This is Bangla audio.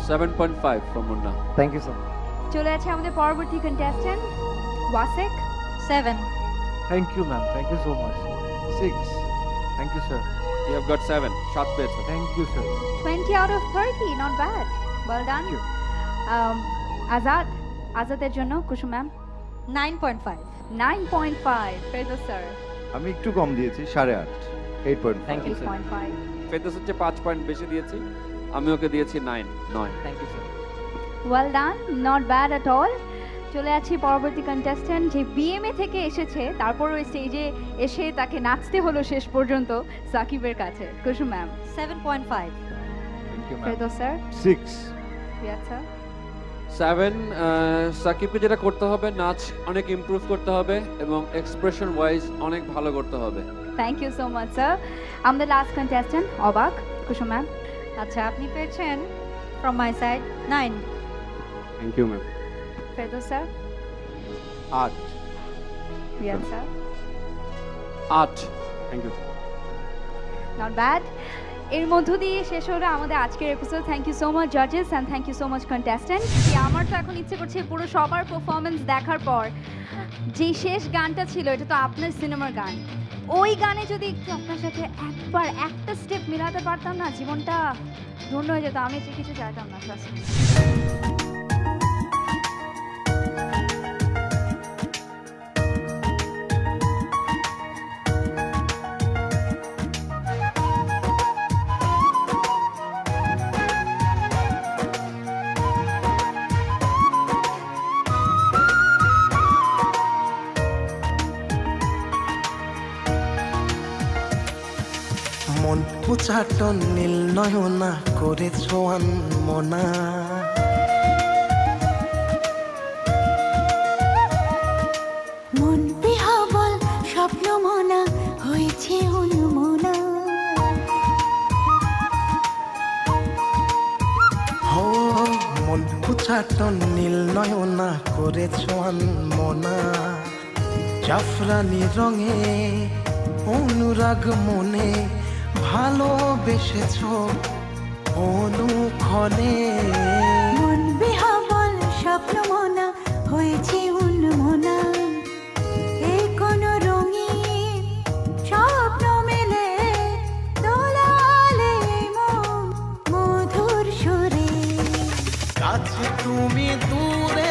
7.5 from Munna. Thank you sir. চলে আছে আমাদের পরবর্তী contestant Wasek. 7. Thank you ma'am, thank you so much. 6, thank you sir. You have got 7. 7 পেয়েছো। Thank you sir. 20 out of 30, not bad. Well done. Thank you. আজাদের জন্য কুসুম ম্যাম 9.5. 9.5, ফেরদৌস স্যার আমি একটু কম দিয়েছি 8.5, 8.5। Thank you sir. 8.5. ফেরদৌস হচ্ছে 5 পয়েন্ট বেশি দিয়েছি, আমি ওকে দিয়েছি 9। Thank you sir. Well done, not bad at all. চলে আছি পরবর্তী কন্টেস্ট্যান্ট যে বিএমএ থেকে এসেছে, তারপর ওই স্টেজে এসে তাকে নাচতে হলো শেষ পর্যন্ত, সাকিবের কাছে। Kusum ma'am 7.5. Thank you ma'am. Ferdous sir 6। Riyad sir 7। সাকিবকে যেটা করতে হবে, নাচ অনেক ইমপ্রুভ করতে হবে এবং এক্সপ্রেশন ওয়াইজ অনেক ভালো করতে হবে। Thank you so much sir. আমাদের লাস্ট কন্টেস্ট্যান্ট অবাক। কুসুম ম্যাম আচ্ছা, আপনি পেয়েছেন from my side 9. Thank you ma'am. Ferdous sir 8। Riyad sir 8। Thank you. Not bad. এর মধ্য দিয়ে শেষ হলো আমাদের আজকের episode. Thank you so much জাজেস and thank you so much contestant. আমার তো এখন ইচ্ছে করছে পুরো সবার পারফরমেন্স দেখার পর যে শেষ গানটা ছিল, এটা তো আপনার সিনেমার গান, ওই গানে যদি একটু আপনার সাথে একবার একটা স্টেপ মিলাতে পারতাম না, জীবনটা ধন্য হয়ে যেত। আমি যে কিছু চাইতাম না trust me। মন উচাটন নীল নয়না করেছ মনা, মন বিহবল স্বপ্ন মনা হয়েছে অনুমনা, হো মন উচাটন নীল নয়না করেছ মনা, জাফরানি রঙে অনুরাগ মনে ভালোবেসেছ অনুক্ষণে, মন বিহবল স্বপ্ন মনা হয়েছে উন্মনা, এই কোন রঙিন স্বপ্ন মেলে দোলালে মন মধুর সুরে, কাছে তুমি দূরে